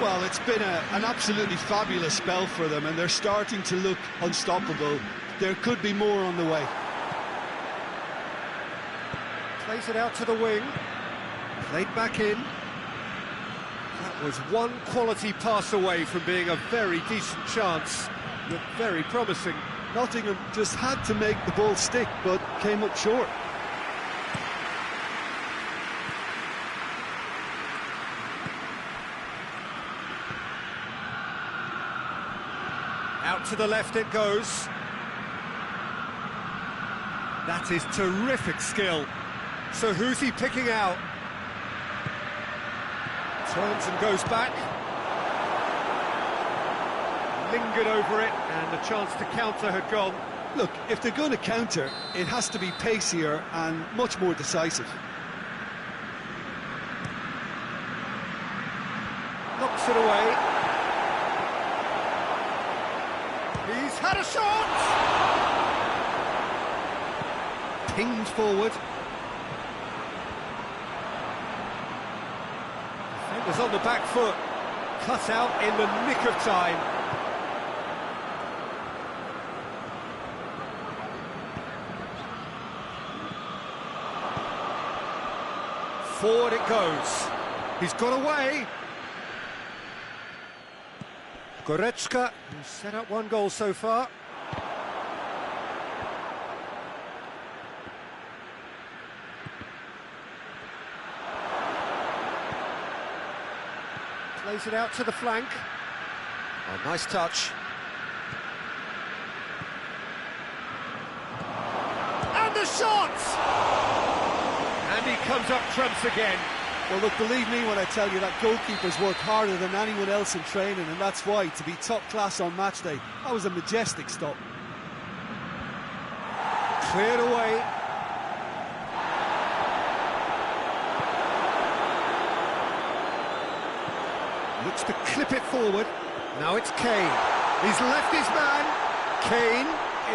Well, it's been an absolutely fabulous spell for them, and they're starting to look unstoppable. There could be more on the way.
Plays it out to the wing, played back in. That was one quality pass away from being a very decent chance. Looked very promising.
Nottingham just had to make the ball stick, but came up short.
Out to the left it goes. That is terrific skill. So who's he picking out? Turns and goes back. Lingered over it, and the chance to counter had gone.
Look, if they're going to counter, it has to be pacier and much more decisive.
Knocks it away. He's had a shot! Pinged forward. Defenders on the back foot. Cut out in the nick of time. Forward it goes. He's got away. Goretzka, who's set up one goal so far. Plays it out to the flank. Oh, nice touch. And the shot! And he comes up trumps again.
Well, look, believe me when I tell you that goalkeepers work harder than anyone else in training, and that's why, to be top class on match day, that was a majestic stop.
Cleared away. Looks to clip it forward. Now it's Kane. He's left his man. Kane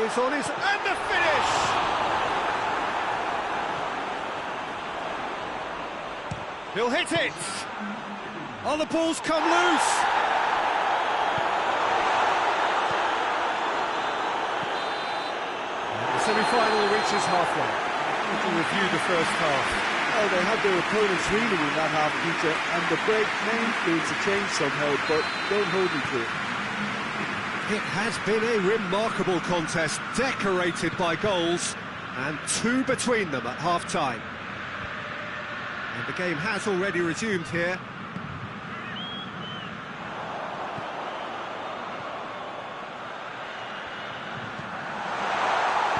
is on his... and the finish! He'll hit it! Oh, the ball's come loose! And the semi-final reaches halfway. We can review the first half.
Oh, they had their opponents reeling in that half, Peter, and the break may influence a change somehow, but don't hold me to it.
It has been a remarkable contest, decorated by goals, and two between them at half-time. And the game has already resumed here.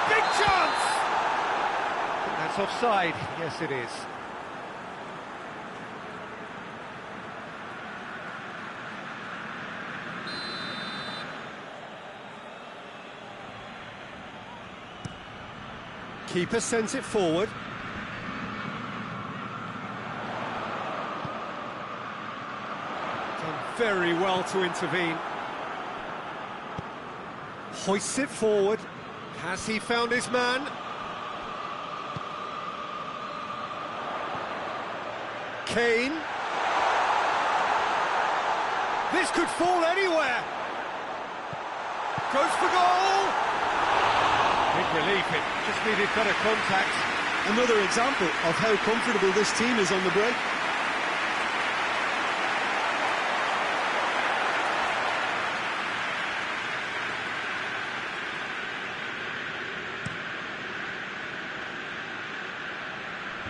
Big chance! I think that's offside. Yes, it is. Keeper sends it forward. Done very well to intervene. Hoists it forward. Has he found his man? Kane. This could fall anywhere. Goes for goal. Big relief, it just needed better contact.
Another example of how comfortable this team is on the break.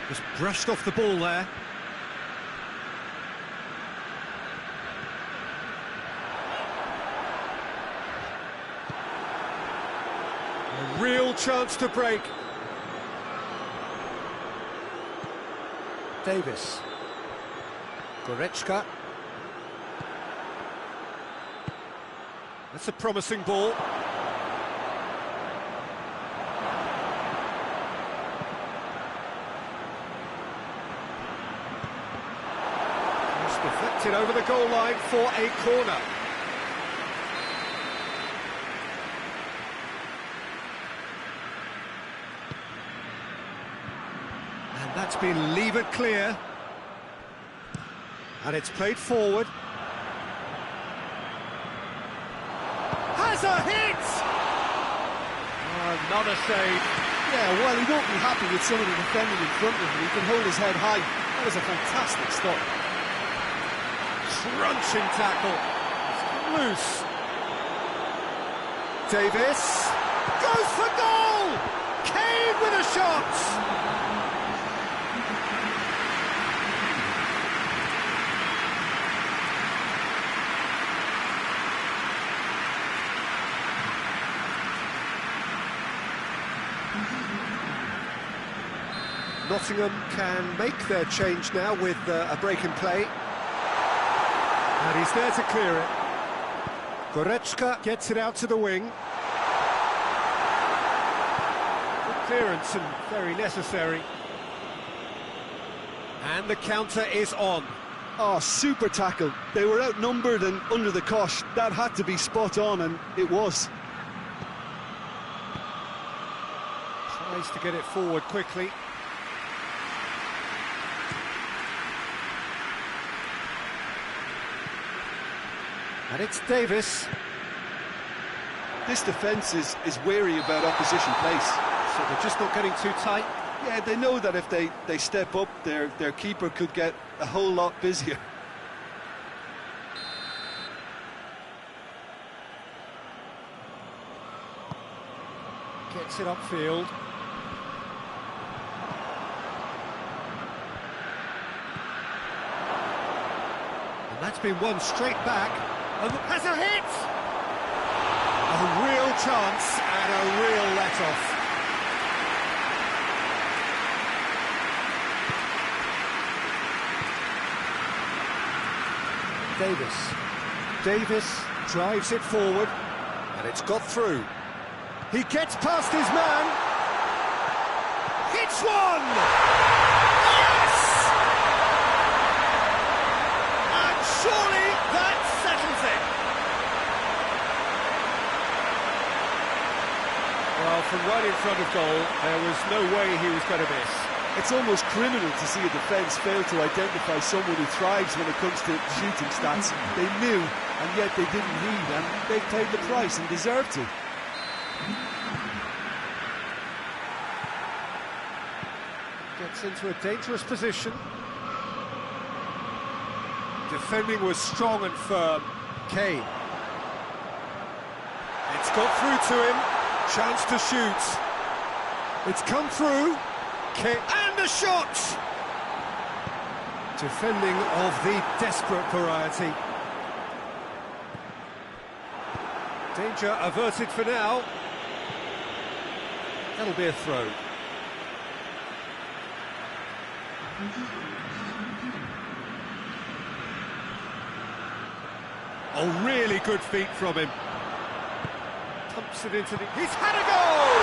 Just brushed off the ball there. A real chance to break. Davis. Goretzka. That's a promising ball. Just deflected over the goal line for a corner. And that's been levered clear. And it's played forward. Has a hit! Oh, another save.
Yeah, while he won't be happy with some of the defending in front of him, he can hold his head high. That was a fantastic stop.
Crunching tackle. It's come loose. Davis. Goes for goal! Kane with a shot! Nottingham can make their change now with a break in play. And he's there to clear it. Goretzka gets it out to the wing. Good clearance and very necessary. And the counter is on.
Oh, super tackle. They were outnumbered and under the cosh. That had to be spot on, and it was.
Tries to get it forward quickly. And it's Davis.
This defence is wary about opposition pace.
So they're just not getting too tight.
Yeah, they know that if they step up, their keeper could get a whole lot busier.
Gets it upfield. And that's been won straight back. And has a hit! A real chance and a real let-off. Davis drives it forward, and it's got through. He gets past his man. Hits one! Yes! And surely that settles it. Well, from right in front of goal, there was no way he was going to miss.
It's almost criminal to see a defence fail to identify someone who thrives when it comes to shooting stats. They knew, and yet they didn't heed, and they paid the price and deserved to.
Gets into a dangerous position. Defending was strong and firm. Kane. It's got through to him. Chance to shoot. It's come through. Kane. And a shot! Defending of the desperate variety. Danger averted for now. That'll be a throw. Oh, really good feet from him. Pumps it into the... He's had a goal!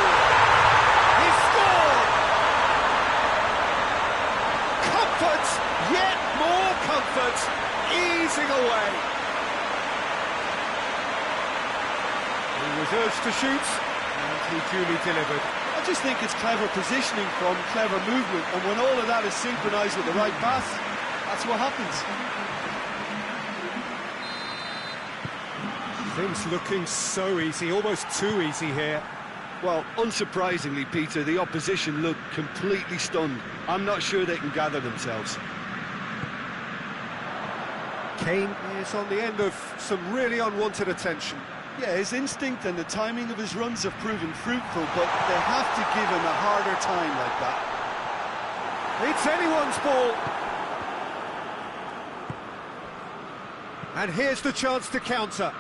He's scored! Comfort, yet more comfort, easing away. He was urged to shoot, and he duly delivered.
I just think it's clever positioning from clever movement, and when all of that is synchronised with the right pass, that's what happens.
Things looking so easy, almost too easy here.
Well, unsurprisingly, Peter, the opposition look completely stunned. I'm not sure they can gather themselves.
Kane is on the end of some really unwanted attention.
Yeah, his instinct and the timing of his runs have proven fruitful, but they have to give him a harder time like that.
It's anyone's ball. And here's the chance to counter.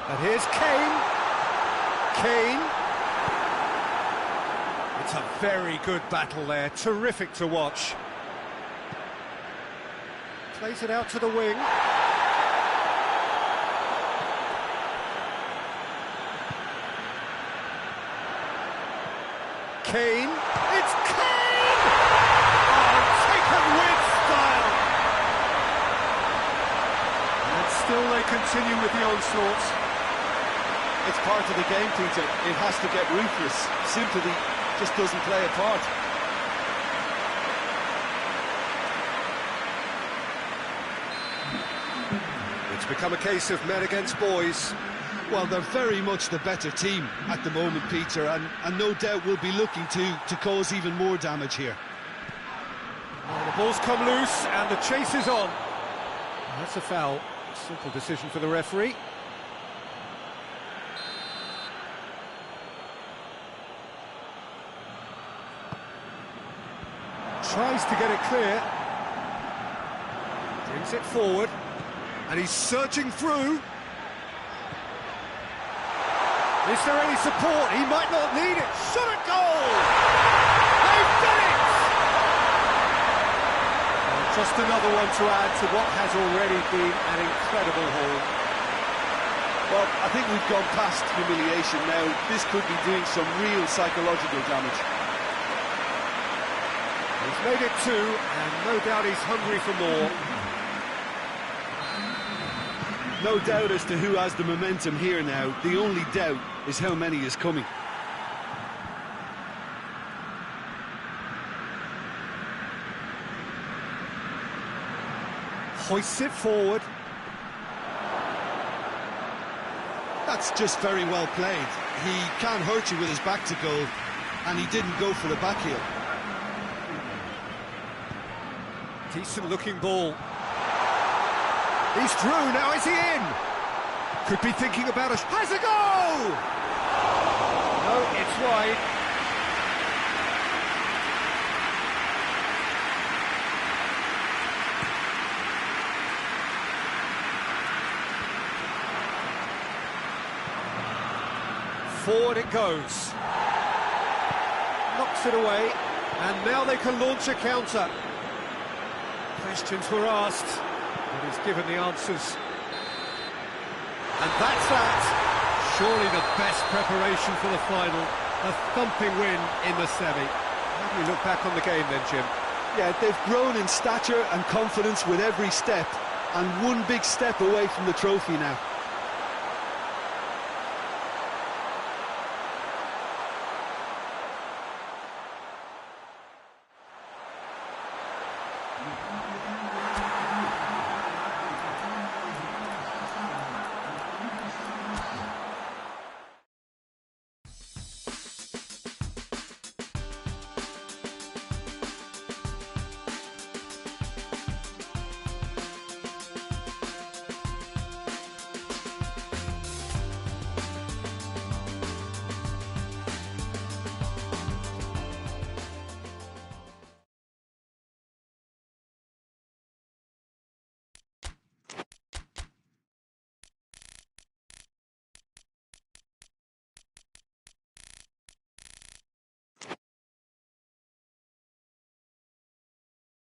And here's Kane. Kane. It's a very good battle there, terrific to watch. Plays it out to the wing. Kane. It's Kane! Oh, taken with style. And still they continue with the onslaught.
It's part of the game, Peter. It has to get ruthless. Sympathy just doesn't play a part.
It's become a case of men against boys.
Well, they're very much the better team at the moment, Peter, and no doubt will be looking to cause even more damage here.
Well, the ball's come loose and the chase is on. That's a foul. Simple decision for the referee. Tries to get it clear. Brings it forward. And he's searching through. Is there any support? He might not need it. Shot at goal! They've done it! Well, just another one to add to what has already been an incredible haul.
Well, I think we've gone past humiliation now. This could be doing some real psychological damage.
He's made it 2, and no doubt he's hungry for more.
No doubt as to who has the momentum here now. The only doubt is how many is coming.
Hoists it forward.
That's just very well played. He can't hurt you with his back to goal, and he didn't go for the back heel.
Decent looking ball. He's through, now is he in? Could be thinking about has a goal! No, it's wide. Forward it goes. Knocks it away, and now they can launch a counter. Questions were asked, but he's given the answers. And that's that. Surely the best preparation for the final. A thumping win in the semi. How do you look back on the game then, Jim?
Yeah, they've grown in stature and confidence with every step, and one big step away from the trophy now.